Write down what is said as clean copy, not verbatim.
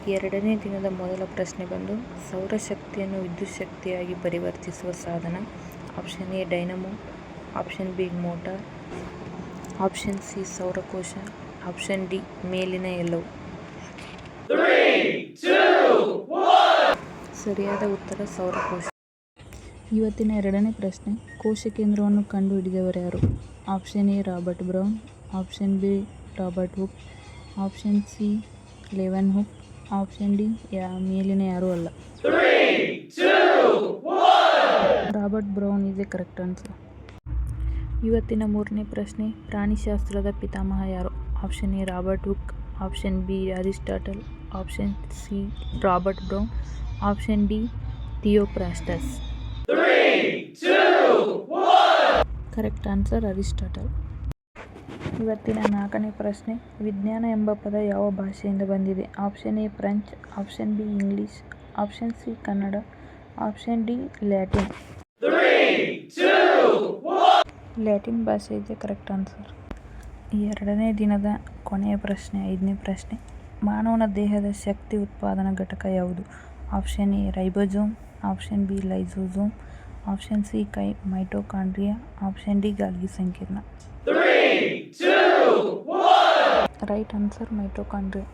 ಎರಡನೇ ದಿನದ ಮೊದಲ ಪ್ರಶ್ನೆ ಬಂದು ಸೌರಶಕ್ತಿಯನ್ನು ವಿದ್ಯುತ್ ಶಕ್ತಿಯಾಗಿ ಪರಿವರ್ತಿಸುವ ಸಾಧನ. Option A dynamo, option B motor, option C ಸೌರಕೋಶ, ಆಪ್ಷನ್ ಡಿ ಮೇಲಿನ ಎಲ್ಲವೂ. ಸರಿಯಾದ ಉತ್ತರ ಸೌರಕೋಶ. ಇವತ್ತಿನ ಎರಡನೇ ಪ್ರಶ್ನೆ, ಕೋಶ ಕೇಂದ್ರವನ್ನು ಕಂಡುಹಿಡಿದವರ್ಯಾರು? Option A Robert Brown, option B Robert Hooke, option C Leeuwenhoek, option D ಮೇಲಿನ ಯಾರೂ ಅಲ್ಲ. Robert Brown is a correct answer. ಇವತ್ತಿನ ಮೂರನೇ ಪ್ರಶ್ನೆ, ಪ್ರಾಣಿಶಾಸ್ತ್ರದ ಪಿತಾಮಹ ಯಾರು? Option A Robert Hooke, option B Aristotle, option C Robert Brown, option D Theophrastus. Correct answer Aristotle. ಇವತ್ತಿನ ನಾಲ್ಕನೇ ಪ್ರಶ್ನೆ, ವಿಜ್ಞಾನ ಎಂಬ ಪದ ಯಾವ ಭಾಷೆಯಿಂದ ಬಂದಿದೆ? Option A French, option B English, option C Kannada, option D Latin. Latin ಭಾಷೆ ಇದೆ ಕರೆಕ್ಟ್ ಆನ್ಸರ್. ಎರಡನೇ ದಿನದ ಕೊನೆಯ ಪ್ರಶ್ನೆ, ಐದನೇ ಪ್ರಶ್ನೆ, ಮಾನವನ ದೇಹದ ಶಕ್ತಿ ಉತ್ಪಾದನಾ ಘಟಕ ಯಾವುದು? Option A ribosome, option B lysosome, option C mitochondria, option D Golgi ಸಂಕೀರ್ಣ. Right answer mitochondria.